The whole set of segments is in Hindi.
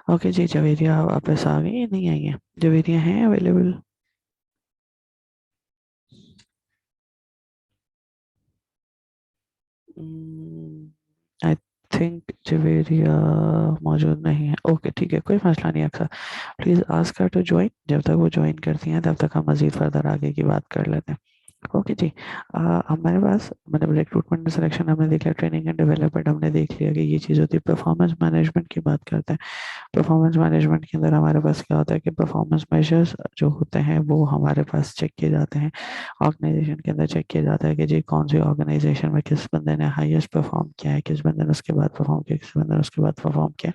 ओके जी, जवेरिया वापस आ गई या नहीं आई है? जवेरिया हैं अवेलेबल? आई थिंक जवेरिया मौजूद नहीं है। ओके ठीक है, कोई मसला नहीं अक्सर। Please ask her to join. जब तक वो ज्वाइन करती हैं तब तक हम मज़ीद फर्दर आगे की बात कर लेते हैं। ओके जी। हमारे पास मतलब रिक्रूटमेंट सिलेक्शन हमने देख लिया, ट्रेनिंग एंड डेवलपमेंट हमने देख लिया कि ये चीज़ होती है। परफॉर्मेंस मैनेजमेंट की बात करते हैं। परफॉर्मेंस मैनेजमेंट के अंदर हमारे पास क्या होता है कि परफॉर्मेंस मेजर्स जो होते हैं वो हमारे पास चेक किए जाते हैं। ऑर्गेनाइजेशन के अंदर चेक किया जाता है कि जी कौन सी ऑर्गेनाइजेशन में किस बंदे ने हाईएस्ट परफॉर्म किया है, किस बंदे ने उसके बाद परफॉर्म किया, किस बंदे ने उसके बाद परफॉर्म किया,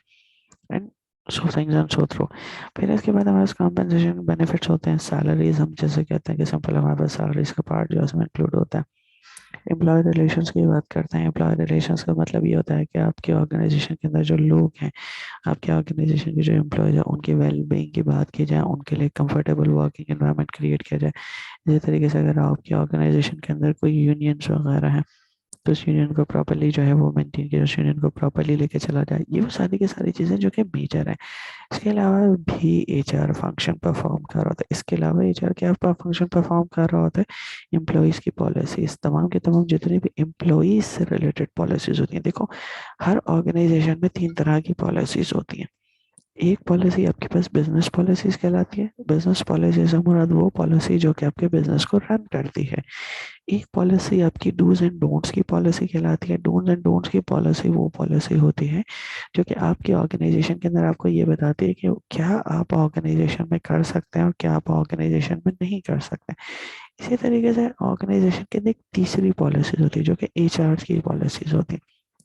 and so things and so through. फिर इसके बाद हमारे पास कॉम्पेंसेशन बेनिफिट्स होते हैं। सैलरीज हम जैसे कहते हैं कि सिंपल हमारे पास सैलरीज का पार्ट जो है उसमें इंक्लूड होता है। एम्प्लॉय रिलेशंस की बात करते हैं। एम्प्लॉय रिलेशंस का मतलब ये होता है कि आपके ऑर्गेनाइजेशन के अंदर जो लोग हैं, आपके ऑर्गेनाइजेशन के जो एम्प्लॉयज हैं, उनकी वेल बीइंग की बात की जाए, उनके लिए कंफर्टेबल वर्किंग एनवायरनमेंट क्रिएट किया जाए। इसी तरीके से अगर आपके ऑर्गेनाइजेशन के अंदर कोई यूनियंस वगैरह हैं तो उस यूनियन को प्रॉपर्ली जो है वो मेंटेन किया, उस यूनियन को प्रॉपर्ली लेके चला जाए। ये वो सारी की सारी चीज़ें जो कि मेजर है। इसके अलावा भी एचआर फंक्शन परफॉर्म कर रहा होता है। इसके अलावा एचआर क्या फंक्शन परफॉर्म कर रहा होता है? एम्प्लॉयज़ की पॉलिसीज, तमाम के तमाम जितनी भी एम्प्लॉयज़ से रिलेटेड पॉलिसीज होती हैं। देखो, हर ऑर्गेनाइजेशन में 3 तरह की पॉलिसीज होती हैं। एक पॉलिसी आपके पास बिजनेस पॉलिसीज कहलाती है। बिजनेस पॉलिसी से मुराद वो पॉलिसी जो कि आपके बिजनेस को रन करती है। एक पॉलिसी आपकी डूज एंड डोंट्स की पॉलिसी कहलाती है। डूज एंड डोंट्स की पॉलिसी वो पॉलिसी होती है जो कि आपके ऑर्गेनाइजेशन के अंदर आपको ये बताती है कि क्या आप ऑर्गेनाइजेशन में कर सकते हैं और क्या आप ऑर्गेनाइजेशन में नहीं कर सकते। इसी तरीके से ऑर्गेनाइजेशन के अंदर एक तीसरी पॉलिसीज होती है जो कि एचआर की पॉलिसीज होती है।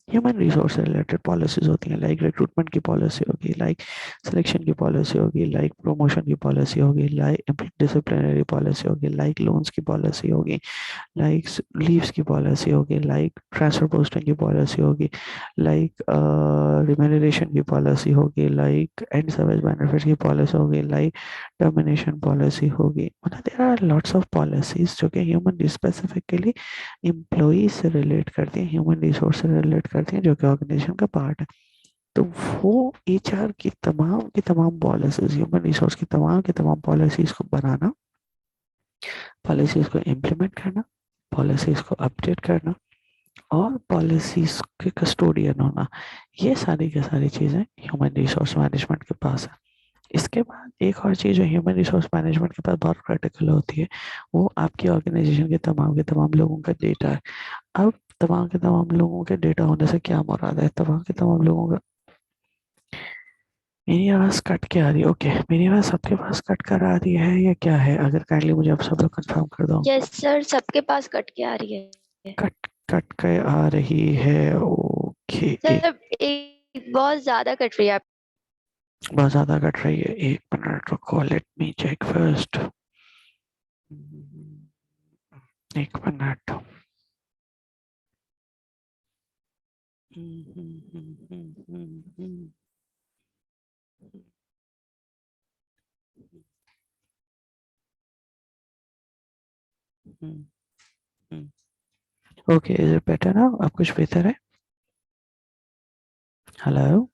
ह्यूमन रिसोर्स से रिलेटेड पॉलिसीज होती हैं। लाइक रिक्रूटमेंट की पॉलिसी होगी, लाइक सिलेक्शन की पॉलिसी होगी, लाइक प्रमोशन की पॉलिसी होगी, लाइक डिसिप्लिनरी पॉलिसी होगी, लाइक लोन्स की पॉलिसी होगी, लाइक लीव्स की पॉलिसी होगी, लाइक ट्रांसफर पोस्टिंग की पॉलिसी होगी, लाइक रिम्यूनरेशन की पॉलिसी होगी, लाइक एंड सर्विस बेनिफिट की पॉलिसी होगी, लाइक टर्मिनेशन पॉलिसी होगी। मतलब there are lots of policies जो कि ह्यूमन स्पेसिफिकली एम्प्लॉई से रिलेट करती हैं, ह्यूमन रिसोर्स से रिलेट करती हैं, जो कि ऑर्गेनाइजेशन का पार्ट है। तो वो एचआर की तमाम पॉलिसीज, ह्यूमन रिसोर्स की तमाम पॉलिसीज को बनाना, पॉलिसीज को इम्प्लीमेंट करना, पॉलिसीज को अपडेट करना और पॉलिसीज के कस्टोडियन होना, ये सारी की सारी चीज़ें ह्यूमन रिसोर्स मैनेजमेंट के पास है। इसके बाद एक और चीज़ जो ह्यूमन रिसोर्स मैनेजमेंट के पास बहुत क्रिटिकल होती है, वो आपकी ऑर्गेनाइजेशन के तमाम लोगों का डेटा है। अब तमाम के तमाम लोगों के डेटा होने से क्या मुराद है? तमाम के तमाम लोगों का, मेरी आवाज़ कट के आ रही है? ओके, मेरी आवाज़ सबके पास कट कर आ रही है या क्या है? अगर काइंडली मुझे आप सब लोग कंफर्म कर दो। यस सर, सबके पास कट के आ रही है। कट कट के आ रही है? ओके, एक सर एक बहुत ज्यादा कट रही है। बहुत ज़्यादा कट रही है। 1 मिनट रुको, let me check first. 1 minute. Okay, is it better now? अब कुछ बेहतर है? हेलो?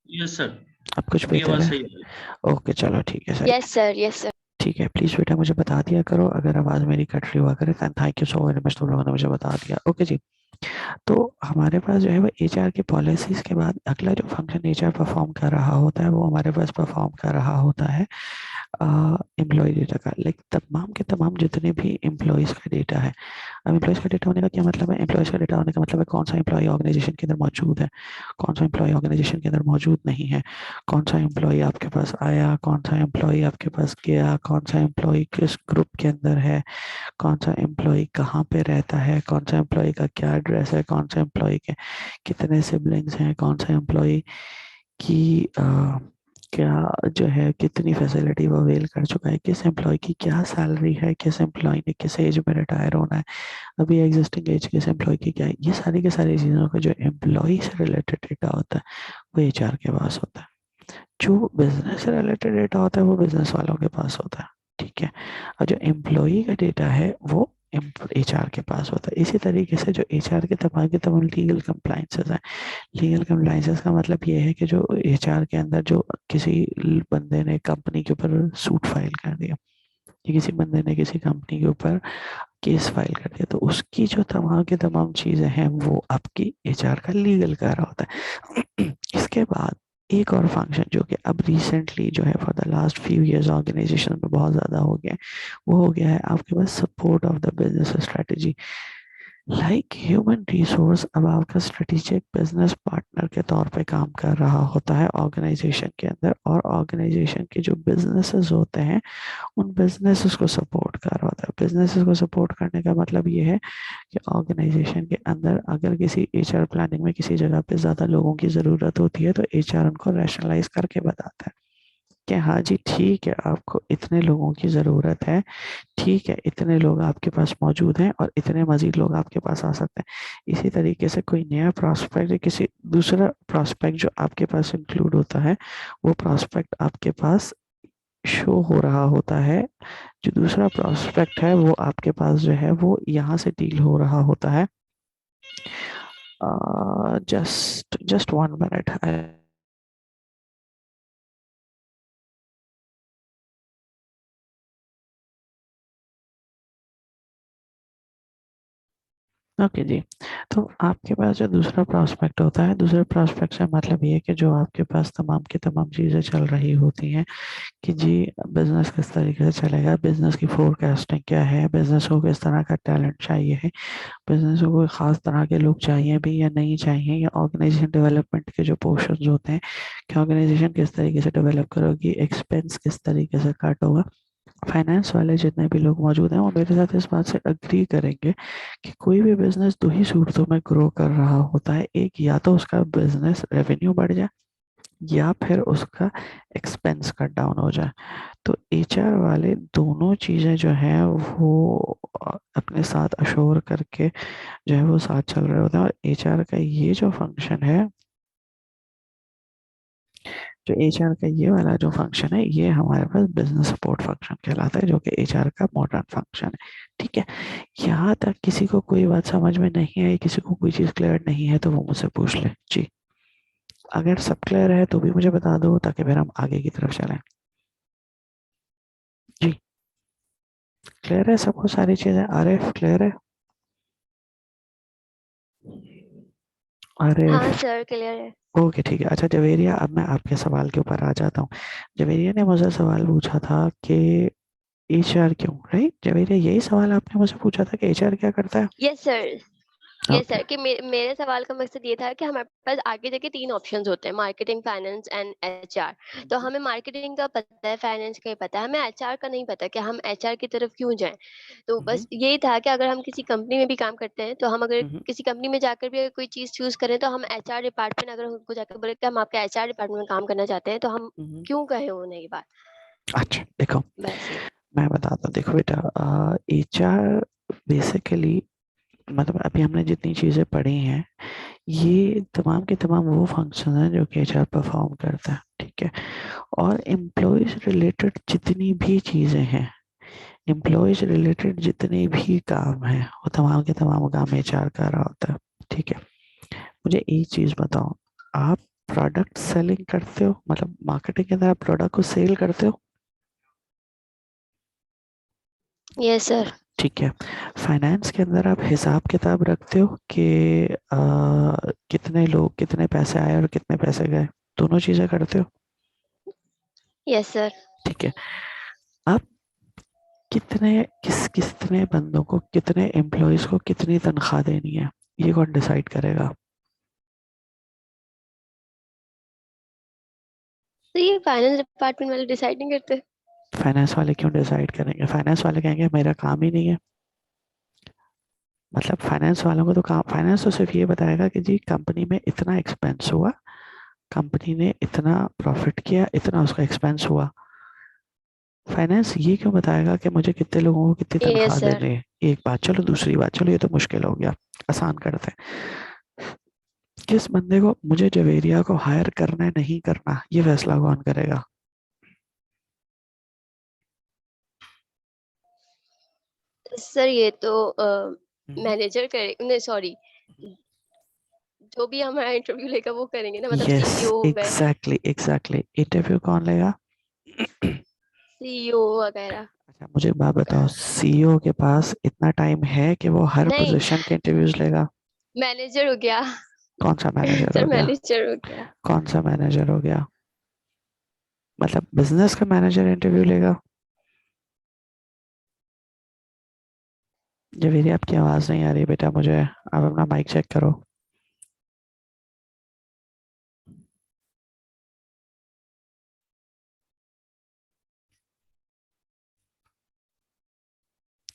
यस सर, अब कुछ अभी बेहतर आवाज है? सही है। ओके चलो ठीक है sir. Yes sir, yes sir. ठीक है, प्लीज़ बेटा मुझे बता दिया करो अगर आवाज़ मेरी कट रही हुआ करे। Thank you so very much, तुम लोगों ने मुझे बता दिया। ओके जी। तो हमारे पास जो है वो एचआर की पॉलिसीज के बाद अगला जो फंक्शन एचआर परफॉर्म कर रहा होता है वो हमारे पास परफॉर्म कर रहा होता है एम्प्लॉय डेटा का। लाइक तमाम के तमाम जितने भी एम्प्लॉयज़ का डेटा है। अब एम्प्लॉयज़ का डेटा होने का क्या मतलब है? एम्प्लॉयज़ का डेटा होने का मतलब है कौन सा एम्प्लॉय ऑर्गेनाइजेशन के अंदर मौजूद है, कौन सा एम्प्लॉय ऑर्गेनाइजेशन के अंदर मौजूद नहीं है, कौन सा एम्प्लॉय आपके पास आया, कौन सा एम्प्लॉय आपके पास गया, कौन सा एम्प्लॉय किस ग्रुप के अंदर है, कौन सा एम्प्लॉय कहाँ पे रहता है, कौन सा एम्प्लॉय का क्या एड्रेस है, कौन सा एम्प्लॉय के कितने सिबलिंग्स हैं, कौन सा एम्प्लॉय की क्या जो है कितनी फैसिलिटी वो अवेल कर चुका है, किस एम्प्लॉय की क्या सैलरी है, किस एम्प्लॉय ने किस एज में रिटायर होना है, अभी एग्जिस्टिंग एज किस एम्प्लॉय की क्या है। ये सारी की सारी चीज़ों का जो एम्प्लॉय से रिलेटेड डेटा होता है वो एचआर के पास होता है। जो बिजनेस से रिलेटेड डेटा होता है वो बिजनेस वालों के पास होता है। ठीक है। और जो एम्प्लॉई का डेटा है वो एचआर के पास होता है। इसी तरीके से जो एचआर के तमाम लीगल कंप्लाइंसेस हैं, लीगल कंप्लाइंसेस का मतलब ये है कि जो एचआर के अंदर जो किसी बंदे ने कंपनी के ऊपर सूट फाइल कर दिया, या किसी बंदे ने किसी कंपनी के ऊपर केस फाइल कर दिया, तो उसकी जो तमाम की तमाम चीजें हैं वो आपकी एचआर का लीगल कर रहा होता है। इसके बाद एक और फंक्शन जो कि अब रिसेंटली जो है for the last few years organisation में बहुत ज्यादा हो गया है, वो हो गया है आपके पास support of the business strategy. Like human resource अब आपका स्ट्रेटेजिक बिजनेस पार्टनर के तौर पे काम कर रहा होता है ऑर्गेनाइजेशन के अंदर, और ऑर्गेनाइजेशन के जो बिजनेसेस होते हैं उन बिजनेसेस को सपोर्ट कर रहा होता है। बिजनेसेस को सपोर्ट करने का मतलब ये है कि ऑर्गेनाइजेशन के अंदर अगर किसी एचआर प्लानिंग में किसी जगह पे ज़्यादा लोगों की ज़रूरत होती है तो एचआर उनको रैशनलाइज करके बताता है कि हाँ जी ठीक है, आपको इतने लोगों की ज़रूरत है, ठीक है इतने लोग आपके पास मौजूद हैं और इतने मजीद लोग आपके पास आ सकते हैं। इसी तरीके से कोई नया प्रॉस्पेक्ट या किसी दूसरा प्रॉस्पेक्ट जो आपके पास इंक्लूड होता है, वो प्रॉस्पेक्ट आपके पास शो हो रहा होता है। जो दूसरा प्रॉस्पेक्ट है वो आपके पास जो है वो यहाँ से डील हो रहा होता है। Just 1 minute. ओके जी। तो आपके पास जो दूसरा प्रॉस्पेक्ट होता है, दूसरे प्रॉस्पेक्ट से मतलब ये है कि जो आपके पास तमाम की तमाम चीज़ें चल रही होती हैं कि जी बिजनेस किस तरीके से चलेगा, बिजनेस की फोरकास्टिंग क्या है, बिजनेस को किस तरह का टैलेंट चाहिए है, बिजनेस को कोई ख़ास तरह के लोग चाहिए भी या नहीं चाहिए, या ऑर्गेनाइजेशन डेवलपमेंट के जो पोर्शंस होते हैं कि ऑर्गेनाइजेशन किस तरीके से डेवलप करोगी, एक्सपेंस किस तरीके से कट होगा। फाइनेंस वाले जितने भी लोग मौजूद हैं वो मेरे साथ इस बात से अग्री करेंगे कि कोई भी बिजनेस दो ही सूरतों में ग्रो कर रहा होता है। एक, या तो उसका बिजनेस रेवेन्यू बढ़ जाए या फिर उसका एक्सपेंस कट डाउन हो जाए। तो एचआर वाले दोनों चीज़ें जो हैं वो अपने साथ अशोर करके जो है वो साथ चल रहे होते हैं। और एचआर का ये जो फंक्शन है, जो एचआर का ये वाला जो फंक्शन है, ये हमारे पास बिजनेस सपोर्ट फंक्शन कहलाता है, जो कि एचआर का मॉडर्न फंक्शन है। ठीक है, यहाँ तक किसी को कोई बात समझ में नहीं आई, किसी को कोई चीज़ क्लियर नहीं है तो वो मुझसे पूछ ले जी। अगर सब क्लियर है तो भी मुझे बता दो ताकि फिर हम आगे की तरफ चलें। जी क्लियर है सबको सारी चीज़ें? आरिफ क्लियर है? हाँ आरिफ सर, क्लियर है। ओके ठीक है। अच्छा जवेरिया, अब मैं आपके सवाल के ऊपर आ जाता हूँ। जवेरिया ने मुझसे सवाल पूछा था कि एचआर क्यों, राइट जवेरिया, यही सवाल आपने मुझसे पूछा था कि एचआर क्या करता है? Yes sir. Yes okay. Sir, कि मेरे सवाल का मकसद ये था कि हमारे पास आगे जाके 3 ऑप्शंस होते हैं, मार्केटिंग, फाइनेंस एंड एचआर। तो हमें मार्केटिंग का पता है, फाइनेंस का ही पता है, हमें एचआर का नहीं पता कि हम एचआर की तरफ क्यों जाएँ। तो हम्म बस यही था कि अगर हम किसी कंपनी में भी काम करते हैं, तो हम अगर हम्म किसी कंपनी में जाकर भी अगर कोई चीज़ चूज़ करें, तो हम एचआर डिपार्टमेंट अगर उनको जाकर बोले कि हम आपके एचआर डिपार्टमेंट में काम करना चाहते हैं, तो हम हम्म। क्यों कहें उन्हें ये बात? अच्छा देखो, बस ये। मैं बताता हूँ। देखो बेटा, एचआर बेसिकली मतलब अभी हमने जितनी चीज़ें पढ़ी हैं ये तमाम के तमाम वो फंक्शन हैं जो कि एचआर परफॉर्म करता है। ठीक है, और एम्प्लॉयज रिलेटेड जितनी भी चीज़ें हैं, एम्प्लॉयज रिलेटेड जितने भी काम हैं, वो तमाम के तमाम काम एचआर कर रहा होता है। ठीक है, मुझे एक चीज़ बताओ, आप प्रोडक्ट सेलिंग करते हो, मतलब मार्केटिंग के अंदर आप प्रोडक्ट को सेल करते हो? Yes sir. ठीक है, फाइनेंस के अंदर आप हिसाब किताब रखते हो कि कितने लोग कितने पैसे आए और कितने पैसे गए, दोनों चीज़ें करते हो? Yes sir. ठीक है, आप कितने बंदों को, कितने एम्प्लॉयज को कितनी तनख्वाह देनी है, ये कौन डिसाइड करेगा? तो ये फाइनेंस डिपार्टमेंट वाले डिसाइड नहीं करते? फाइनेंस वाले क्यों डिसाइड करेंगे? फाइनेंस वाले कहेंगे मेरा काम ही नहीं है। मतलब फाइनेंस वालों को तो काम, फाइनेंस तो सिर्फ ये बताएगा कि जी कंपनी में इतना एक्सपेंस हुआ, कंपनी ने इतना प्रॉफिट किया, इतना उसका एक्सपेंस हुआ। फाइनेंस ये क्यों बताएगा कि मुझे कितने लोगों को कितनी यस तनख्वाह सर। देनी है? एक बात, चलो दूसरी बात, चलो ये तो मुश्किल हो गया, आसान करते हैं। किस बंदे को, मुझे जवेरिया को हायर करना है नहीं करना, ये फैसला कौन करेगा? सर ये तो हम्म, मैनेजर करे नहीं, सॉरी, जो भी हमारा इंटरव्यू लेगा वो करेंगे ना, मतलब यस, सीईओ हो गए, एग्जैक्टली एग्जैक्टली। इंटरव्यू कौन लेगा? सीईओ वगैरह। अच्छा, मुझे एक बात बताओ, सीईओ के पास इतना टाइम है कि वो हर नहीं, पोजीशन के इंटरव्यूज लेगा? मैनेजर हो गया। कौन सा मैनेजर सर हो गया? मैनेजर हो गया। कौन सा मैनेजर हो गया? मतलब बिजनेस का मैनेजर इंटरव्यू लेगा? जवेरी, आपकी आवाज नहीं आ रही बेटा मुझे, आप अपना माइक चेक करो।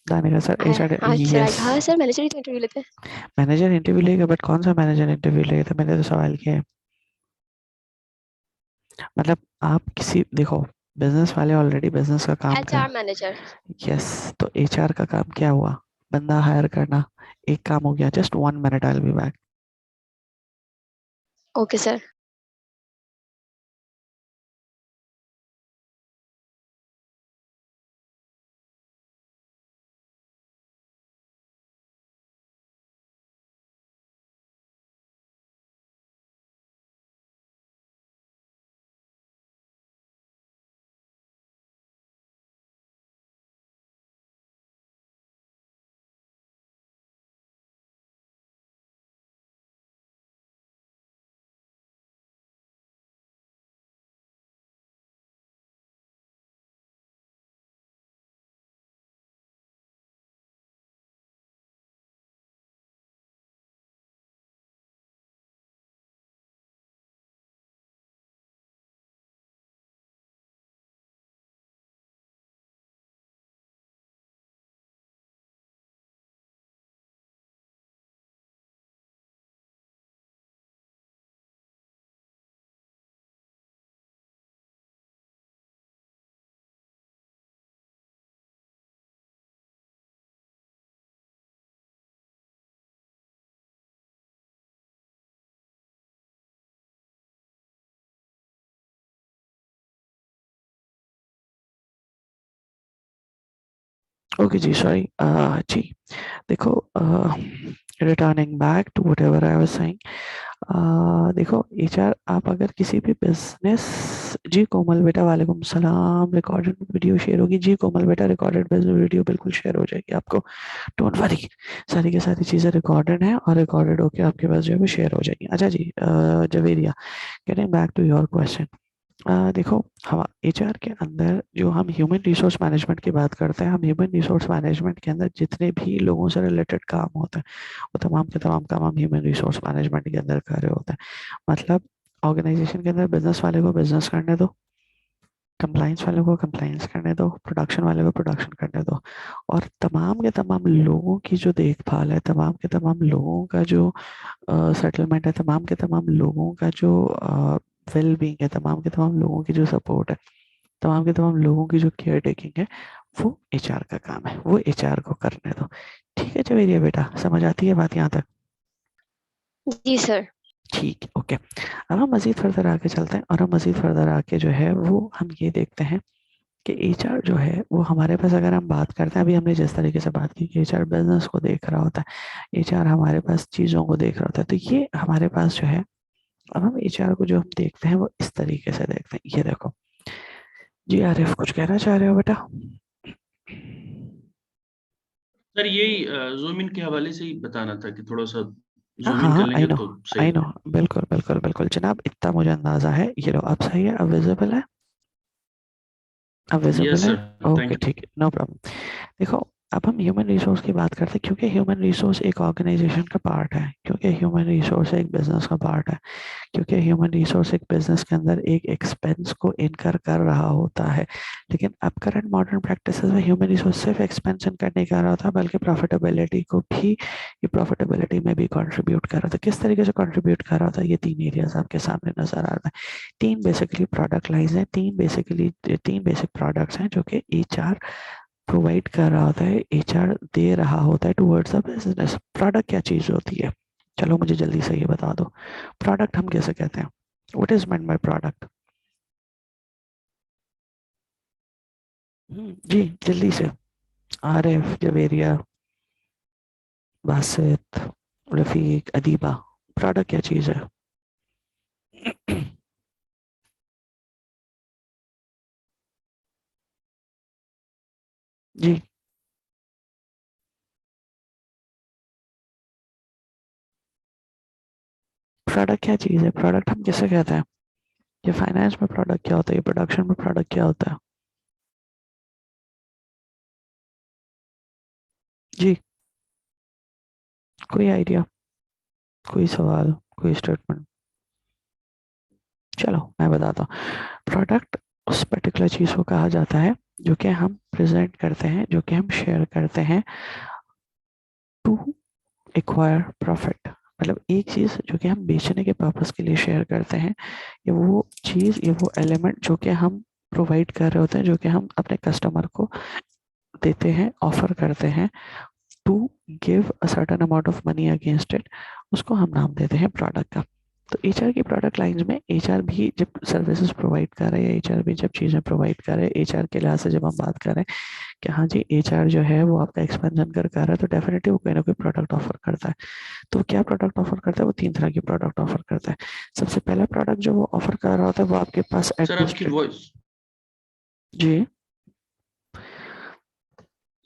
दानिका सर, एचआर, हाँ सर यस। आएगा, हाँ सर मैनेजर ही तो इंटरव्यू लेते हैं। मैनेजर इंटरव्यू लेगा, बट कौन सा मैनेजर इंटरव्यू लेगा? तो मैंने तो सवाल किया है। मतलब आप किसी, देखो, बिजनेस वाले ऑलरेडी बिजनेस का काम कर, एचआर मैनेजर। यस। तो एचआर का काम क्या हुआ? बंदा हायर करना। एक काम हो गया। Just 1 minute, I will be back. Okay sir. Okay जी, सॉरी। जी, देखो, returning back to whatever I was saying. देखो, एचआर, आप अगर किसी भी बिजनेस, जी कोमल बेटा, वालेकुम सलाम। रिकॉर्डेड वीडियो शेयर होगी जी कोमल बेटा, रिकॉर्डेड वीडियो बिल्कुल शेयर हो जाएगी आपको, डोंट वरी। सारी की सारी चीजें रिकॉर्डेड हैं और रिकॉर्डेड होके आपके पास जो है वो शेयर हो जाएगी। अच्छा जी, Javeria, getting back to your question. देखो, हम एचआर के अंदर जो हम ह्यूमन रिसोर्स मैनेजमेंट की बात करते हैं, हम ह्यूमन रिसोर्स मैनेजमेंट के अंदर जितने भी लोगों से रिलेटेड काम होते हैं, वो तमाम के तमाम काम हम ह्यूमन रिसोर्स मैनेजमेंट के अंदर कर रहे होते हैं। मतलब ऑर्गेनाइजेशन के अंदर बिजनेस वाले को बिजनेस करने दो, कंप्लाइंस वाले को कंप्लाइंस करने दो, प्रोडक्शन वाले को प्रोडक्शन करने दो, और तमाम के तमाम लोगों की जो देखभाल है, तमाम के तमाम लोगों का जो सेटलमेंट है, तमाम के तमाम लोगों का जो वेल बींग है, तमाम के तमाम लोगों की जो सपोर्ट है, तमाम के तमाम लोगों की जो केयर टेकिंग है, वो एचआर का काम है, वो एचआर को करने दो। ठीक है जवेरिया बेटा, समझ आती है बात यहाँ तक? जी सर। ठीक है, ओके। अब हम मजीद फर्दर आके चलते हैं, और हम मजीद फर्दर आके जो है वो हम ये देखते हैं कि एचआर जो है वो हमारे पास, अगर हम बात करते हैं, अभी हमने जिस तरीके से बात की कि एचआर बिजनेस को देख रहा होता है, एचआर हमारे पास चीज़ों को देख रहा होता है, तो ये हमारे पास जो है, अब हम एचआर को जो हम देखते हैं वो इस तरीके से देखते हैं। ये देखो जी, आरिफ कुछ कहना चाह रहे हो बेटा? सर यही ज़ूम इन के हवाले से ही बताना था कि थोड़ा-सा हाँ ज़ूम इन कर हाँ, आई लेंगे नो, तो सही आई नो, रहेगा। बिल्कुल बिल्कुल बिल्कुल जनाब, इतना मुझे अंदाजा है। ये लो, अब सही है, अब विजिबल है, अब यस विजिबल है। Sir, okay thank you. ठीक है, नो प्रॉब्लम। देखो, अब हम ह्यूमन रिसोर्स की बात करते हैं, क्योंकि ह्यूमन रिसोर्स एक ऑर्गेनाइजेशन का पार्ट है, क्योंकि ह्यूमन रिसोर्स एक बिजनेस का पार्ट है, क्योंकि ह्यूमन रिसोर्स एक बिजनेस के अंदर एक एक्सपेंस को इनकर कर रहा होता है। लेकिन अब करंट मॉडर्न प्रैक्टिसेस में ह्यूमन रिसोर्स सिर्फ एक्सपेंशन करने का रहा था, बल्कि प्रॉफिटेबिलिटी को भी, ये प्रॉफिटेबिलिटी में भी कंट्रीब्यूट कर रहा था। किस तरीके से कंट्रीब्यूट कर रहा था? ये तीन एरियाज आपके सामने नजर आ रहा है। तीन बेसिकली प्रोडक्ट लाइंस हैं, तीन बेसिक प्रोडक्ट्स हैं जो कि एचआर प्रोवाइड कर रहा होता है, एचआर दे रहा होता है टुवर्ड्स अ बिजनेस। प्रोडक्ट क्या चीज होती है? चलो मुझे जल्दी से ये बता दो, प्रोडक्ट हम कैसे कहते हैं? What is meant by product? जी जल्दी से। आरिफ, जवेरिया, बासित, रफीक, अदीबा। प्रोडक्ट क्या चीज़ है? जी, प्रोडक्ट क्या चीज़ है? प्रोडक्ट हम किसे कहते हैं? ये फाइनेंस में प्रोडक्ट क्या होता है? ये प्रोडक्शन में प्रोडक्ट क्या होता है? जी, कोई आइडिया, कोई सवाल, कोई स्टेटमेंट? चलो मैं बताता हूँ। प्रोडक्ट उस पर्टिकुलर चीज़ को कहा जाता है जो कि हम प्रेजेंट करते हैं, जो कि हम शेयर करते हैं टू एक्वायर प्रॉफिट। मतलब एक चीज़ जो कि हम बेचने के पर्पस के लिए शेयर करते हैं, ये वो चीज़, ये वो एलिमेंट जो कि हम प्रोवाइड कर रहे होते हैं, जो कि हम अपने कस्टमर को देते हैं, ऑफर करते हैं to give a certain amount of money against it, उसको हम नाम देते हैं प्रोडक्ट का। तो एचआर की प्रोडक्ट लाइंस में एचआर भी जब सर्विसेज प्रोवाइड कर रहे हैं, एचआर भी जब चीज़ें प्रोवाइड कर रहे हैं, एचआर के लिहाज से जब हम बात कर रहे हैं कि हाँ जी एचआर जो है वो आपका एक्सपेंशन कर रहा है, तो डेफिनेटली वो कोई ना कोई प्रोडक्ट ऑफर करता है। तो क्या प्रोडक्ट ऑफर करता है? वो तीन तरह की प्रोडक्ट ऑफर करता है। सबसे पहला प्रोडक्ट जो वो ऑफर कर रहा होता है वो आपके पास सर आपकी एडमिनिस्ट्रेट। वॉइस जी,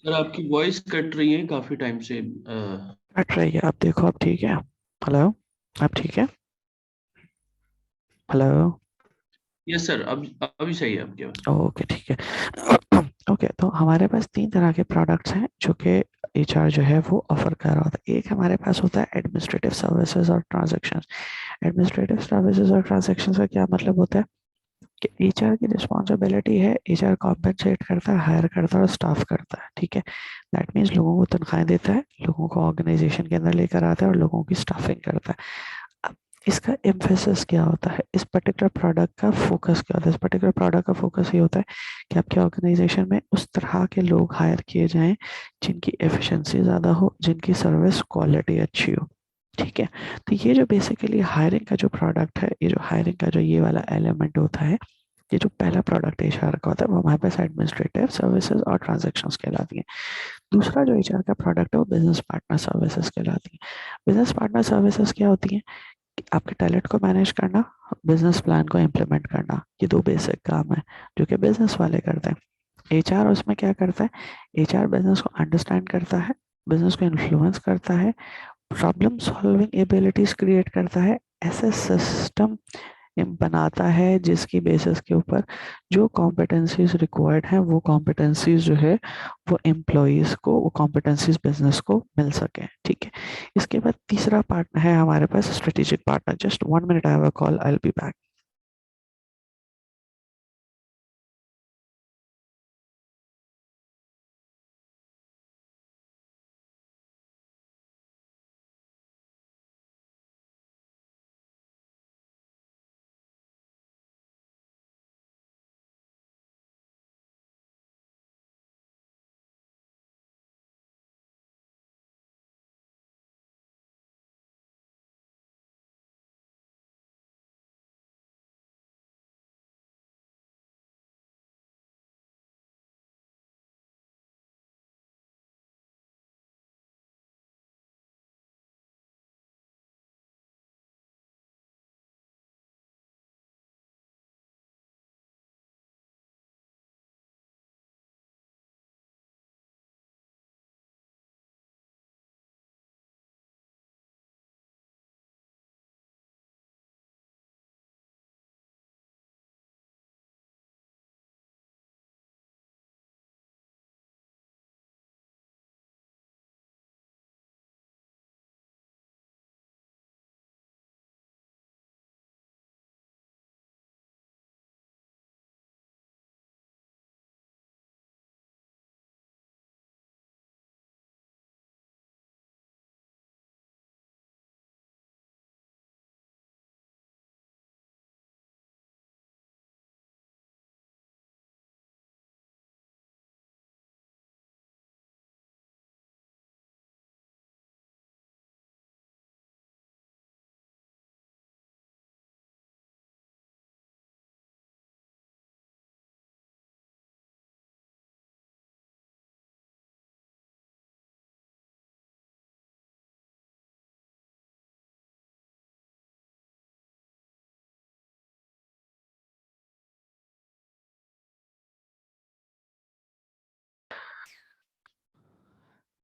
सर आपकी वॉइस कट रही है काफी टाइम से। कट रही है, आप देखो, आप ठीक है? हेलो, आप ठीक है? हेलो। यस सर, अब अभी सही है आपकी आवाज। ओके, ठीक है। ओके, तो हमारे पास तीन तरह के प्रोडक्ट्स हैं जो कि एचआर जो है वो ऑफर कर रहा होता है। एक हमारे पास होता है एडमिनिस्ट्रेटिव सर्विसेज और ट्रांजैक्शंस। एडमिनिस्ट्रेटिव सर्विसेज और ट्रांजैक्शंस का क्या मतलब होता है कि एचआर की रिस्पॉन्सिबिलिटी है, एचआर कॉम्पेंसेट करता है, हायर करता है और स्टाफ करता है, ठीक है? दैट मीन्स लोगों को तनख्वाहें देता है, लोगों को ऑर्गेनाइजेशन के अंदर लेकर आता है और लोगों की स्टाफिंग करता है। अब इसका एम्फेसिस क्या होता है, इस पर्टिकुलर प्रोडक्ट का फोकस क्या होता है? इस पर्टिकुलर प्रोडक्ट का फोकस ये होता है कि आपके ऑर्गेनाइजेशन में उस तरह के लोग हायर किए जाएं जिनकी एफिशिएंसी ज़्यादा हो, जिनकी सर्विस क्वालिटी अच्छी हो, ठीक है? तो ये जो बेसिकली हायरिंग का जो प्रोडक्ट है, ये जो हायरिंग का जो ये वाला एलिमेंट होता है, ये जो पहला प्रोडक्ट एचआर का होता है वो हमारे पास एडमिनिस्ट्रेटिव सर्विसेज और ट्रांजेक्शन्स कहलाती हैं। दूसरा जो एचआर का प्रोडक्ट है वो बिजनेस पार्टनर सर्विसेज कहलाती है। बिजनेस पार्टनर सर्विसेज क्या होती हैं? कि आपके टैलेंट को मैनेज करना, बिजनेस प्लान को इम्प्लीमेंट करना, ये दो बेसिक काम है जो कि बिजनेस वाले करते हैं। एचआर उसमें क्या करता है? एचआर बिजनेस को अंडरस्टैंड करता है, बिजनेस को इन्फ्लुएंस करता है, प्रॉब्लम सॉल्विंग एबिलिटीज क्रिएट करता है, ऐसे सिस्टम बनाता है जिसकी बेसिस के ऊपर जो कॉम्पिटेंसीज रिक्वायर्ड हैं वो कॉम्पिटेंसीज जो है वो एम्प्लॉयज को, वो कॉम्पिटेंसीज बिजनेस को मिल सके, ठीक है? इसके बाद तीसरा पार्टनर है हमारे पास strategic partner. Just 1 minute, I have a call, I will be back.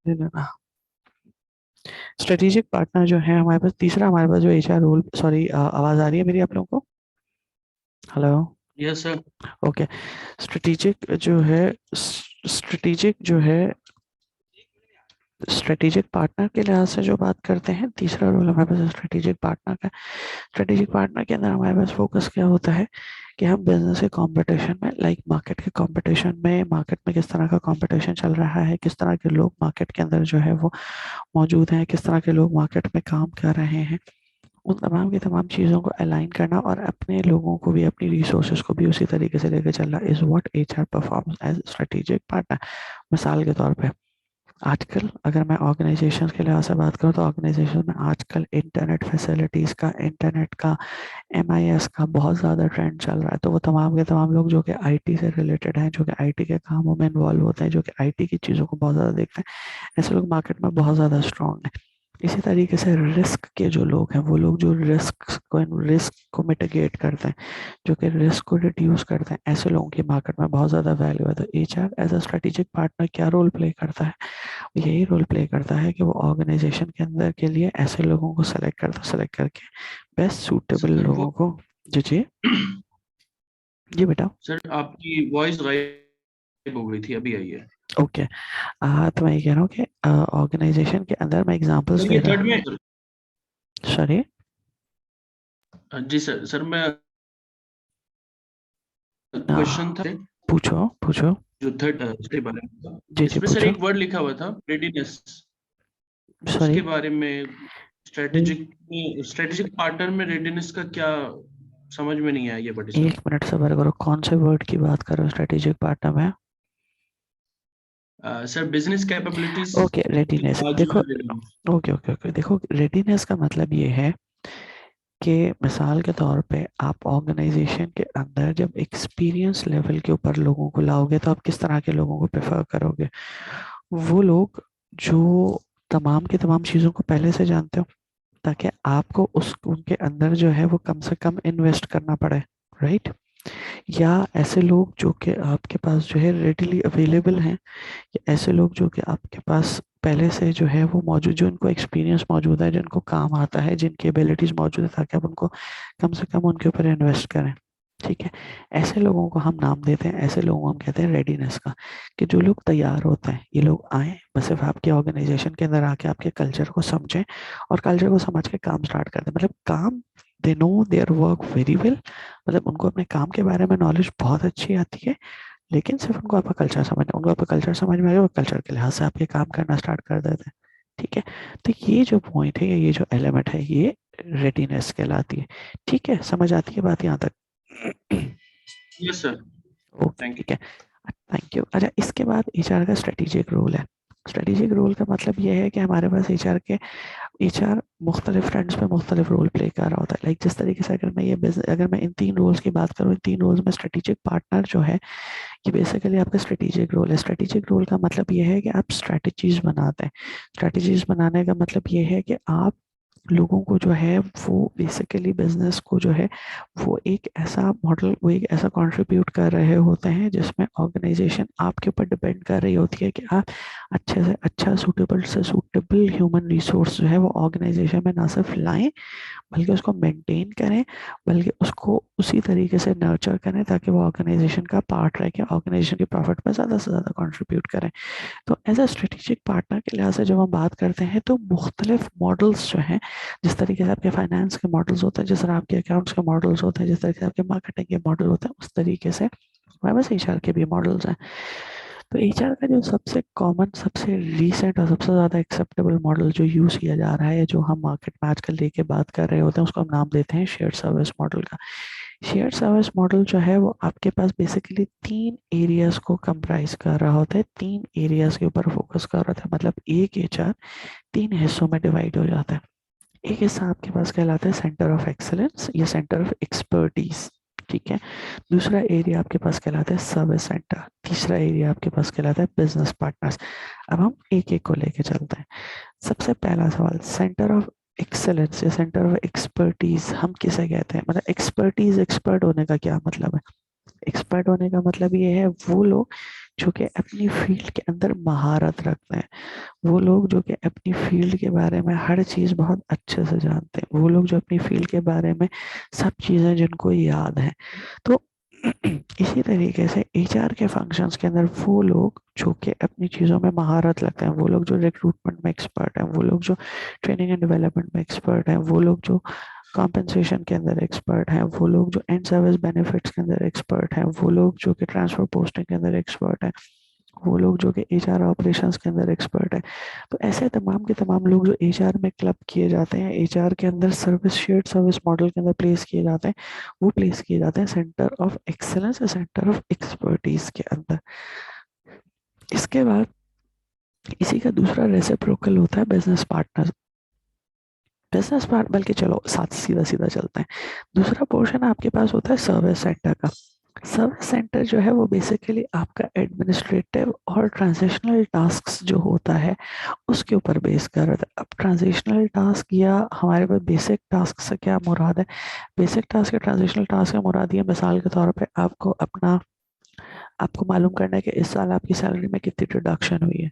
ले लेना। स्ट्रेटेजिक पार्टनर जो है हमारे पास, तीसरा हमारे पास जो एचआर रोल, सॉरी आवाज आ रही है मेरी आप लोगों को? Hello? Yes sir. Okay. Strategic जो है, स्ट्रेटेजिक जो है, स्ट्रेटेजिक पार्टनर के लिहाज से जो बात करते हैं, तीसरा रोल हमारे पास स्ट्रेटेजिक पार्टनर का। स्ट्रेटेजिक पार्टनर के अंदर हमारे पास फोकस क्या होता है कि हम बिजनेस के कंपटीशन में, लाइक मार्केट के कंपटीशन में, मार्केट में किस तरह का कंपटीशन चल रहा है, किस तरह के लोग मार्केट के अंदर जो है वो मौजूद हैं, किस तरह के लोग मार्केट में काम कर रहे हैं, उन तमाम की तमाम चीज़ों को अलाइन करना और अपने लोगों को भी, अपनी रिसोर्सेज को भी उसी तरीके से लेकर चलना is what HR performs as strategic partner. मिसाल के तौर पे आजकल अगर मैं ऑर्गेनाइजेशन के लिहाज से बात करूँ तो ऑर्गेनाइजेशन में आजकल इंटरनेट फैसिलिटीज़ का, इंटरनेट का, एमआईएस का बहुत ज़्यादा ट्रेंड चल रहा है। तो वो तमाम के तमाम लोग जो कि आईटी से रिलेटेड हैं, जो कि आईटी के कामों में इन्वॉल्व होते हैं, जो कि आईटी की चीज़ों को बहुत ज़्यादा देखते हैं, ऐसे लोग मार्केट में बहुत ज़्यादा स्ट्रॉन्ग हैं। इसी तरीके से रिस्क के जो लोग हैं, वो लोग जो रिस्क को मिटिगेट करते हैं, जो कि रिस्क को रिड्यूस करते हैं, ऐसे लोगों की मार्केट में बहुत ज़्यादा वैल्यू है। तो HR as a strategic partner क्या रोल प्ले करता है? यही रोल प्ले करता है कि वो ऑर्गेनाइजेशन के अंदर के लिए ऐसे लोगों को सेलेक्ट करके बेस्ट सूटेबल सर वो लोगों को। जी जी जी बेटा। सर आपकी वॉइस गायब हो गई थी, अभी आई है। ओके। तो मैं ये कह रहा हूँ कि ऑर्गेनाइजेशन के अंदर मैं एग्जांपल्स सर ले ये थर्ड रहा। में सर। सॉरी। जी सर, सर मैं क्वेश्चन था पूछो पूछो। जो थर्ड उसके बारे में था। जी जी इसमें सर पूछो। एक वर्ड लिखा हुआ था रेडीनेस, सॉरी। उसके बारे में। स्ट्रेटेजिक स्ट्रेटेजिक पार्टनर में रेडीनेस का क्या, समझ में नहीं आया ये एक पार्टिशन। मिनट सबर करो, कौन से वर्ड की बात कर रहे हो स्ट्रेटेजिक पार्टनर में? सर बिजनेस कैपेबिलिटीज ओके, के रेडीनेस। बाद जो देखो, है readiness। ओके ओके ओके, देखो रेडीनेस का मतलब ये है कि मिसाल के तौर पे आप ऑर्गेनाइजेशन के अंदर जब एक्सपीरियंस लेवल के ऊपर लोगों को लाओगे तो आप किस तरह के लोगों को प्रेफर करोगे? वो लोग जो तमाम की तमाम चीज़ों को पहले से जानते हो, ताकि आपको उस उनके अंदर जो है वो कम से कम इन्वेस्ट करना पड़े, राइट? या ऐसे लोग जो कि आपके पास जो है रेडिली अवेलेबल हैं, या ऐसे लोग जो कि आपके पास पहले से जो है वो मौजूद, जो इनको एक्सपीरियंस मौजूद है, जिनको काम आता है, जिनकी एबिलिटीज मौजूद है, ताकि आप उनको कम से कम उनके ऊपर इन्वेस्ट करें। ठीक है। ऐसे लोगों को हम नाम देते हैं, ऐसे लोगों को हम कहते हैं रेडीनेस का, कि जो लोग तैयार होते हैं, ये लोग आए बस सिर्फ आपके ऑर्गेनाइजेशन के अंदर आके आपके कल्चर को समझें और कल्चर को समझ के काम स्टार्ट कर दें। मतलब काम, they know their work very well, मतलब उनको अपने काम के बारे में नॉलेज बहुत अच्छी आती है, लेकिन सिर्फ उनको आपका कल्चर समझना, उनको आपका कल्चर समझ में आ गया, वो कल्चर के लिहाज से आपके काम करना स्टार्ट कर देते हैं। ठीक है। तो ये जो पॉइंट है, या ये जो एलिमेंट है, ये रेडीनेस कहलाती है। ठीक है, समझ आती है बात यहाँ तक? Yes sir. ओके थैंक ठीक है। Thank you. अच्छा, इसके बाद एचआर का स्ट्रेटेजिक रोल है। स्ट्रेटेजिक रोल का मतलब ये है कि हमारे पास एचआर मुख्तलिफ फ्रंट्स पे मुख्तलिफ रोल प्ले कर रहा होता है। लाइक जिस तरीके से अगर मैं इन तीन रोल्स की बात करूँ, इन तीन रोल्स में स्ट्रेटेजिक पार्टनर जो है, ये बेसिकली आपका स्ट्रेटेजिक रोल है। स्ट्रेटेजिक रोल का मतलब ये है कि आप स्ट्रेटेजीज बनाते हैं। स्ट्रेटेजीज बनाने का मतलब ये है कि आप लोगों को जो है वो बेसिकली बिजनेस को जो है वो एक ऐसा मॉडल, वो एक ऐसा कंट्रीब्यूट कर रहे होते हैं जिसमें ऑर्गेनाइजेशन आपके ऊपर डिपेंड कर रही होती है कि आप अच्छे से अच्छा, सूटेबल से सूटेबल ह्यूमन रिसोर्स जो है वो ऑर्गेनाइजेशन में ना सिर्फ लाएं, बल्कि उसको मेंटेन करें, बल्कि उसको उसी तरीके से नर्चर करें ताकि वो ऑर्गेनाइजेशन का पार्ट रह के ऑर्गेनाइजेशन के प्रॉफिट में ज़्यादा से ज़्यादा कंट्रीब्यूट करें। तो एज अ स्ट्रेटेजिक पार्टनर के लिहाज से जब हम बात करते हैं तो मुख्तलिफ मॉडल्स जो हैं, जिस तरीके से आपके फाइनेंस के मॉडल्स होते हैं, जिस तरह आपके अकाउंट्स के मॉडल्स होते हैं, जिस तरीके से आपके मार्केटिंग के मॉडल होते हैं, उस तरीके से हमारे पास एचआर के भी मॉडल्स हैं। तो एचआर का जो सबसे कॉमन, सबसे रीसेंट और सबसे ज़्यादा एक्सेप्टेबल मॉडल जो यूज़ किया जा रहा है, जो हम मार्केट में आजकल लेके बात कर रहे होते हैं, उसको हम नाम देते हैं शेयर्ड सर्विस मॉडल का। शेयर्ड सर्विस मॉडल जो है वो आपके पास बेसिकली तीन एरियाज को कंप्राइज कर रहा होता है, तीन एरियाज के ऊपर फोकस कर रहा था। मतलब एक एचआर तीन हिस्सों में डिवाइड हो जाता है। एक हिस्सा आपके पास कहलाता है सेंटर ऑफ एक्सेलेंस या सेंटर ऑफ एक्सपर्टीज। ठीक है। दूसरा एरिया आपके पास कहलाता है सर्विस सेंटर। तीसरा एरिया आपके पास कहलाता है बिजनेस पार्टनर्स। अब हम एक एक को लेके चलते हैं। सबसे पहला सवाल, सेंटर ऑफ एक्सेलेंस या सेंटर ऑफ एक्सपर्टीज हम किसे कहते हैं? मतलब एक्सपर्टीज, एक्सपर्ट होने का क्या मतलब है? एक्सपर्ट होने का मतलब ये है वो लोग जो कि अपनी फील्ड के अंदर महारत रखते हैं, वो लोग जो कि अपनी फील्ड के बारे में हर चीज़ बहुत अच्छे से जानते हैं, वो लोग जो अपनी फील्ड के बारे में सब चीज़ें जिनको याद हैं। तो इसी तरीके से एचआर के फंक्शंस के अंदर वो लोग जो कि अपनी चीज़ों में महारत रखते हैं, वो लोग जो रिक्रूटमेंट में एक्सपर्ट हैं, वो लोग जो ट्रेनिंग एंड डेवलपमेंट में एक्सपर्ट हैं, वो लोग जो कॉम्पेंसेशन के अंदर एक्सपर्ट हैं, वो लोग जो एंड सर्विस बेनिफिट्स के अंदर एक्सपर्ट हैं, वो लोग जो कि ट्रांसफर पोस्टिंग के अंदर एक्सपर्ट हैं, वो लोग जो कि एचआर ऑपरेशंस के अंदर एक्सपर्ट है। तो ऐसे तमाम के तमाम लोग जो एचआर में क्लब किए जाते हैं, एचआर के अंदर सर्विस शेयर्ड सर्विस मॉडल के अंदर प्लेस किए जाते हैं, वो प्लेस किए जाते हैं centre of excellence, centre of expertise के अंदर। इसके बाद इसी का दूसरा रेसिप्रोकल होता है बिजनेस पार्टनर। बिजनेस पार्ट बल्कि चलो साथ सीधा सीधा चलते हैं। दूसरा पोर्शन आपके पास होता है सर्विस सेंटर का। सर्विस सेंटर जो है वो बेसिकली आपका एडमिनिस्ट्रेटिव और ट्रांजिशनल टास्क्स जो होता है उसके ऊपर बेस कर रहा है। अब ट्रांजिशनल टास्क या हमारे पास बेसिक टास्क से क्या मुराद है? बेसिक टास्क या ट्रांजिशनल टास्क से मुराद ये मिसाल के तौर पे आपको मालूम करना है कि इस साल आपकी सैलरी में कितनी डिडक्शन हुई है,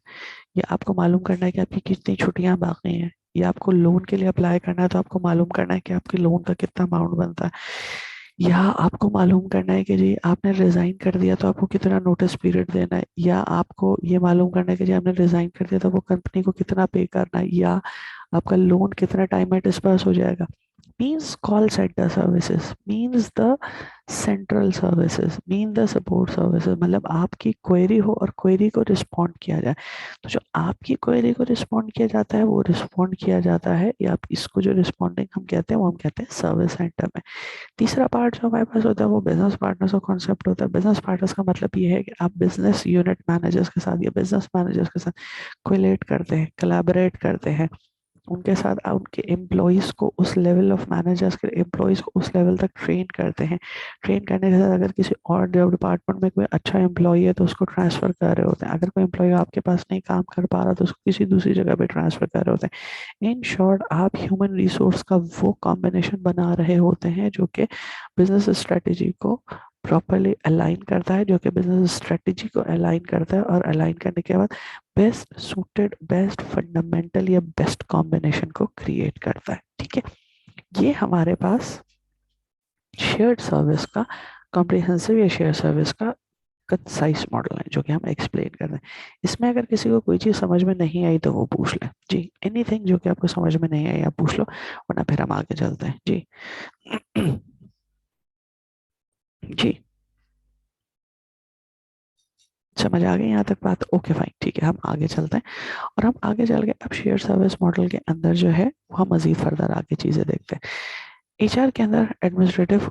या आपको मालूम करना है कि आपकी कितनी छुट्टियां बाकी हैं, या आपको लोन के लिए अप्लाई करना है तो आपको मालूम करना है कि आपके लोन का कितना अमाउंट बनता है, या आपको मालूम करना है कि जी आपने रिजाइन कर दिया तो आपको कितना नोटिस पीरियड देना है, या आपको ये मालूम करना है कि जी आपने रिजाइन कर दिया तो वो कंपनी को कितना पे करना है, या आपका लोन कितना टाइम में डिस्पर्स हो जाएगा। Means call centre services, means the central services, mean the support services, मतलब आपकी क्वेरी हो और क्वेरी को रिस्पॉन्ड किया जाए। तो जो आपकी क्वेरी को रिस्पॉन्ड किया जाता है वो रिस्पॉन्ड किया जाता है, या आप इसको जो रिस्पॉन्डिंग हम कहते हैं वो हम कहते हैं सर्विस सेंटर में। तीसरा पार्ट जो हमारे पास होता है वो बिजनेस पार्टनर्स का कॉन्सेप्ट होता है। बिजनेस पार्टनर्स का मतलब ये है कि आप बिजनेस यूनिट मैनेजर्स के साथ या बिजनेस मैनेजर्स के साथ कोलेट करते हैं, कोलैबोरेट करते हैं, उनके साथ आप उनके एम्प्लॉयज़ को उस लेवल ऑफ मैनेजर्स के एम्प्लॉयज़ को उस लेवल तक ट्रेन करते हैं। ट्रेन करने के साथ अगर किसी और डिपार्टमेंट में कोई अच्छा एम्प्लॉय है तो उसको ट्रांसफ़र कर रहे होते हैं, अगर कोई एम्प्लॉय आपके पास नहीं काम कर पा रहा तो उसको किसी दूसरी जगह पे ट्रांसफ़र कर रहे होते हैं। इन शॉर्ट आप ह्यूमन रिसोर्स का वो कॉम्बिनेशन बना रहे होते हैं जो कि बिजनेस स्ट्रेटेजी को प्रॉपरली अलाइन करता है, जो कि बिजनेस स्ट्रेटेजी को अलाइन करता है, और अलाइन करने के बाद बेस्ट सूटेड, बेस्ट फंडामेंटल या बेस्ट कॉम्बिनेशन को क्रिएट करता है। ठीक है, ये हमारे पास शेयर्ड सर्विस का कॉम्प्रिहेंसिव या शेयर सर्विस का कंसाइज मॉडल है जो कि हम एक्सप्लेन कर रहे हैं। इसमें अगर किसी को कोई चीज़ समझ में नहीं आई तो वो पूछ ले जी, एनीथिंग जो कि आपको समझ में नहीं आई आप पूछ लो, वरना फिर हम आगे चलते हैं जी। जी, समझ आ गई यहाँ तक बात? ओके फाइन, ठीक है, हम आगे चलते हैं। और हम आगे चल के अब शेयर सर्विस मॉडल के अंदर जो है वो हम मजीद फर्दर आगे चीजें देखते हैं। एचआर के अंदर एडमिनिस्ट्रेटिव,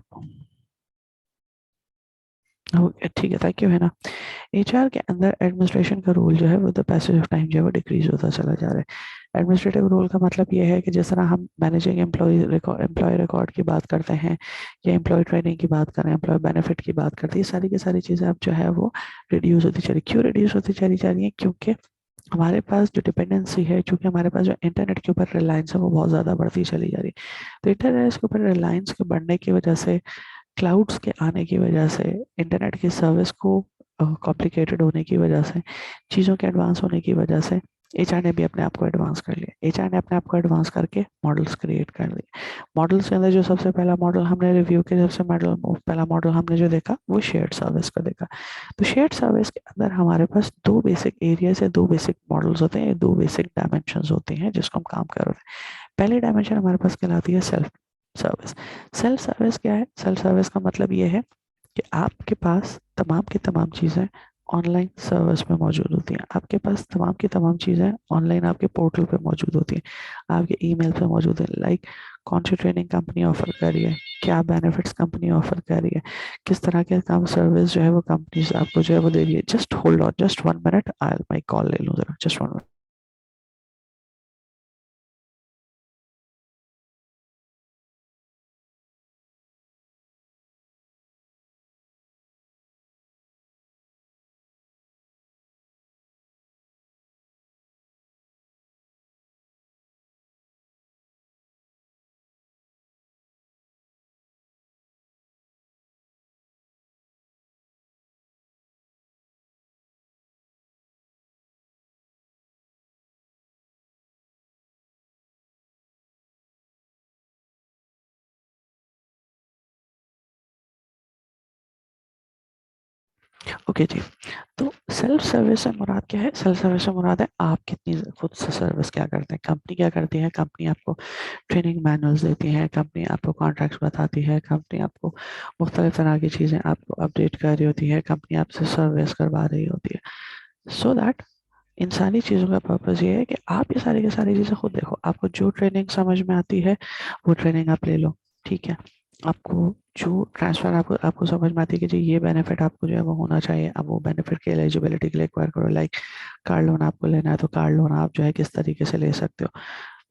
ठीक है, थैंक यू, है ना। एचआर के अंदर एडमिनिस्ट्रेशन का रोल जो है वो द पैसेज ऑफ टाइम जो है वो डिक्रीज होता चला जा रहा है। एडमिनिस्ट्रेटिव रोल का मतलब ये है कि जिस तरह हम मैनेजिंग एम्प्लॉय रिकॉर्ड की बात करते हैं, या एम्प्लॉय ट्रेनिंग की बात करें, एम्प्लॉय बेनिफिट की बात करते हैं, ये सारी की सारी चीज़ें अब जो है वो रिड्यूस होती चली। क्यों रिड्यूस होती चली जा रही है? क्योंकि हमारे पास जो डिपेंडेंसी है, चूंकि हमारे पास जो इंटरनेट के ऊपर रिलायंस है वो बहुत ज़्यादा बढ़ती चली जा रही है। तो इंटरनेट के ऊपर रिलायंस के बढ़ने की वजह से, क्लाउड्स के आने की वजह से, इंटरनेट की सर्विस को कॉम्प्लिकेटेड होने की वजह से, चीज़ों के एडवांस होने की वजह से एचआर ने भी अपने आप को एडवांस कर लिया। एचआर ने अपने आप को एडवांस करके मॉडल्स क्रिएट कर लिए। मॉडल्स के अंदर जो सबसे पहला मॉडल हमने रिव्यू के सबसे मॉडल पहला मॉडल हमने जो देखा वो शेयर्ड सर्विस का देखा। तो शेयर्ड सर्विस के अंदर हमारे पास दो बेसिक एरियाज है, दो बेसिक मॉडल्स होते हैं, दो बेसिक डायमेंशंस होती हैं जिसको हम काम कर रहे हैं। पहली डायमेंशन हमारे पास कहलाती है सेल्फ सर्विस। सेल्फ सर्विस क्या है? सेल्फ सर्विस का मतलब ये है कि आपके पास तमाम की तमाम चीज़ें ऑनलाइन सर्विस में मौजूद होती हैं। आपके पास तमाम की तमाम चीज़ें ऑनलाइन आपके पोर्टल पे मौजूद होती हैं, आपके ईमेल पे मौजूद है। लाइक कौन सी ट्रेनिंग कंपनी ऑफर कर रही है, क्या बेनिफिट्स कंपनी ऑफर कर रही है, किस तरह के काम सर्विस जो है वो कंपनी आपको जो है वो दे रही है। Just hold on, just 1 minute, I my call ले लूँ जरा, जस्ट 1 मिनट। ओके जी। तो सेल्फ सर्विस से मुराद क्या है? सेल्फ सर्विस से मुराद है आप कितनी खुद से सर्विस क्या करते हैं। कंपनी क्या करती है? कंपनी आपको ट्रेनिंग मैनुअल्स देती है, कंपनी आपको कॉन्ट्रैक्ट्स बताती है, कंपनी आपको मुख्तलिफ तरह की चीज़ें आपको अपडेट कर रही होती है, कंपनी आपसे सर्विस करवा रही होती है। सो दैट इन सारी चीज़ों का पर्पज़ ये है कि आप ये सारी की सारी चीज़ें खुद देखो। आपको जो ट्रेनिंग समझ में आती है वो ट्रेनिंग आप ले लो, ठीक है। आपको जो ट्रांसफ़र आपको आपको समझ में आती है कि जी ये बेनिफिट आपको जो है वो होना चाहिए, अब वो बेनिफिट की एलिजिबिलिटी के लिए एक्वायर करो। लाइक कार लोन आपको लेना है तो कार लोन आप जो है किस तरीके से ले सकते हो।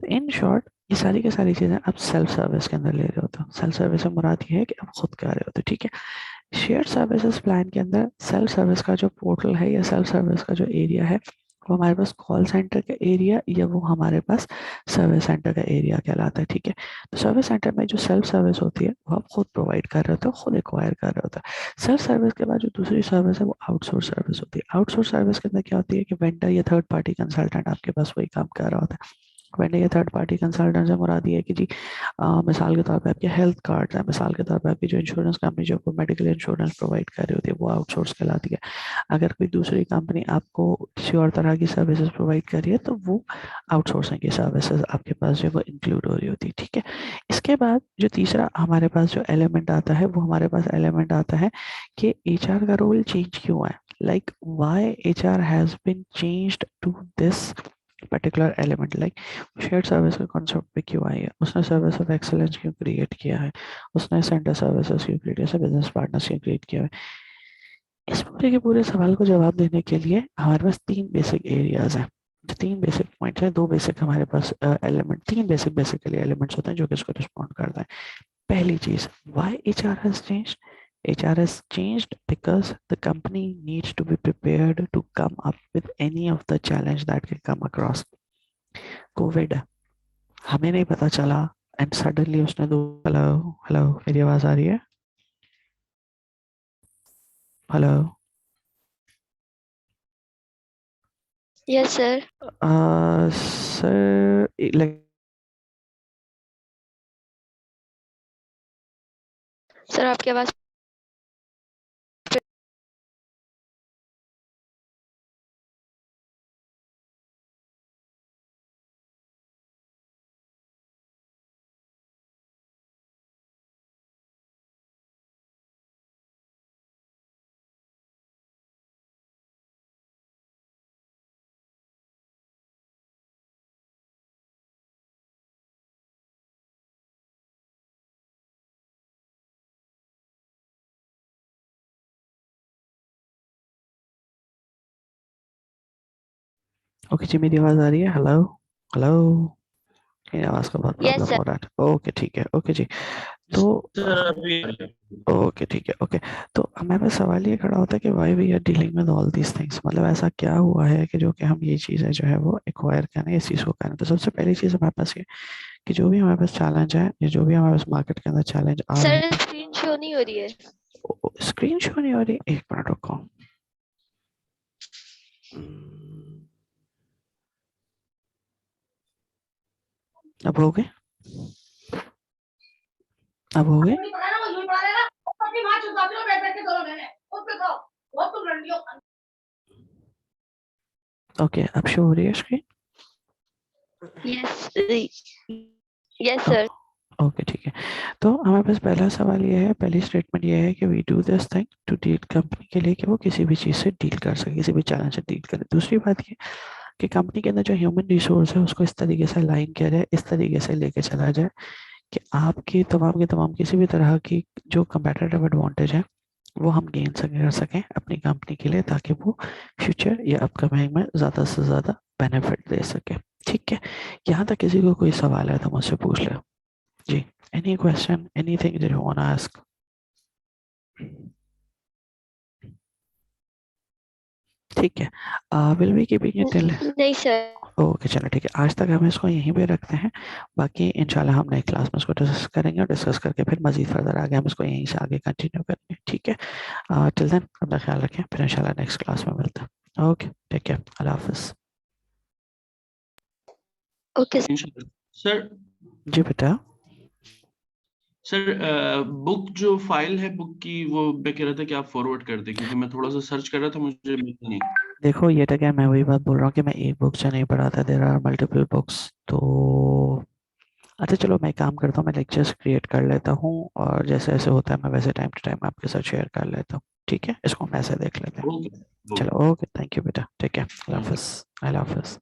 तो इन शॉर्ट ये सारी की सारी चीज़ें आप सेल्फ सर्विस के अंदर ले रहे होते हो। सेल्फ सर्विस से मुराद ये है कि आप खुद कर रहे होते हो, ठीक है। शेयर सर्विसेज प्लान के अंदर सेल्फ सर्विस का जो पोर्टल है या सेल्फ सर्विस का जो एरिया है वो हमारे पास कॉल सेंटर का एरिया या वो हमारे पास सर्विस सेंटर का एरिया कहलाता है, ठीक है। तो सर्विस सेंटर में जो सेल्फ सर्विस होती है वो आप खुद प्रोवाइड कर रहे होते हो, खुद एक्वायर कर रहे होते हो। सेल्फ सर्विस के बाद जो दूसरी सर्विस है वो आउटसोर्स सर्विस होती है। आउटसोर्स सर्विस के अंदर क्या होती है कि वेंडर या थर्ड पार्टी कंसल्टेंट आपके पास वही काम कर रहा होता है। वेंडर या थर्ड पार्टी कंसल्टेंट से मुराद ये है कि जी मिसाल के तौर पे आपके हेल्थ कार्ड है, मिसाल के तौर पे आपकी जो इंश्योरेंस कंपनी जो आपको मेडिकल इंश्योरेंस प्रोवाइड कर रही होती है वो आउटसोर्स कहलाती है। अगर कोई दूसरी कंपनी आपको किसी और तरह की सर्विसेज प्रोवाइड कर रही है तो वो आउटसोर्सिंग की सर्विसेज आपके पास जो है वो इंक्लूड हो रही होती है, ठीक है। इसके बाद जो तीसरा हमारे पास जो एलिमेंट आता है वो हमारे पास एलिमेंट आता है कि एचआर का रोल चेंज क्यों है। Like why HR has been changed to this particular element. Like shared service के कॉन्सेप्ट पे क्यों आई है, उसने सर्विस ऑफ एक्सेलेंस क्यों क्रिएट किया है, उसने सेंटर सर्विसेज क्यों क्रिएट किया, बिजनेस पार्टनर्स क्यों क्रिएट किया है। इस पूरे के पूरे सवाल को जवाब देने के लिए हमारे पास तीन बेसिक एरियाज हैं, तीन बेसिक पॉइंट्स हैं, दो बेसिक हमारे पास एलिमेंट, तीन बेसिक बेसिकली एलिमेंट्स होते हैं जो कि इसको रिस्पॉन्ड करते हैं। पहली चीज, why HR has changed. HR has changed because the company needs to be prepared to come up with any of the challenge that can come across. Covid हमें नहीं पता चला एंड सडनली उसने दो, हेलो हेलो मेरी आवाज आ रही है? Hello? Yes sir. Sir like sir आपकी आवाज ओके जी, मेरी आवाज आ रही है? Hello hello? मेरी आवाज का बहुत यस प्रॉब्लम सर। हो रहा है। ओके ठीक है, ओके जी। तो सर अभी ओके ठीक है, ओके। तो हमारे पास सवाल ये खड़ा होता है कि why we are dealing with all these things, मतलब ऐसा क्या हुआ है कि जो कि हम ये चीज़ें जो है वो एक्वायर करें, इस चीज़ को करें। तो सबसे पहली चीज़ हमारे पास ये कि जो भी हमारे पास चैलेंज है या जो भी हमारे पास मार्केट के अंदर चैलेंज आ रहे सर स्क्रीन शो नहीं हो रही है। हैं। स्क्रीन शो नहीं हो रही, एक मिनट रुको। अब हो गए? अब हो गए? ओके, अब शो हो रही है screen? Yes yes sir. Okay ठीक है। तो हमारे पास पहला सवाल ये है, पहली स्टेटमेंट ये है कि we do this thing to deal company के लिए कि वो किसी भी चीज़ से डील कर सके, किसी भी चैलेंज से डील करे। दूसरी बात ये कि कंपनी के अंदर जो ह्यूमन रिसोर्स है उसको इस तरीके से अलाइन किया जाए, इस तरीके से लेके चला जाए कि आपकी तमाम के तमाम किसी भी तरह की जो कंपेटिटिव एडवांटेज है वो हम गेन कर सकें अपनी कंपनी के लिए, ताकि वो फ्यूचर या अपकमिंग में ज़्यादा से ज़्यादा बेनिफिट दे सके, ठीक है। यहाँ तक किसी को कोई सवाल है तो मुझसे पूछ ले जी। Any question, anything that you want to ask? ठीक है, will be keeping it till. नहीं सर। ओके चलो ठीक है, आज तक हम इसको यहीं पे रखते हैं। बाकी इंशाल्लाह हम नई क्लास में इसको डिस्कस करेंगे और डिस्कस करके फिर मजीद फर्दर आगे हम इसको यहीं से आगे कंटिन्यू करेंगे, ठीक है। टिल देन अपना ख्याल रखें, फिर इंशाल्लाह नेक्स्ट क्लास में मिलते हैं। ओके टेक केयर, अल्लाह हाफिज़। ओके इंशाल्लाह सर जी बेटा। सर बुक जो फाइल है बुक की वो मैं कह रहा था कि आप फॉरवर्ड कर दें क्योंकि मैं थोड़ा सा सर्च कर रहा था मुझे मिली नहीं। देखो ये तो क्या, मैं वही बात बोल रहा हूँ कि मैं एक बुक से नहीं पढ़ा था, देयर आर मल्टीपल बुक्स। तो अच्छा चलो, मैं एक काम करता हूँ, मैं लेक्चर्स क्रिएट कर लेता हूँ और जैसे जैसे होता है मैं वैसे टाइम टू टाइम आपके साथ शेयर कर लेता हूँ। ठीक है, इसको हम ऐसे देख लेते हैं। ओके ओके चलो ओके, थैंक यू बेटा, ठीक है, अल्लाह थैंक यू। हाफिज़। अल्लाह हाफिज़।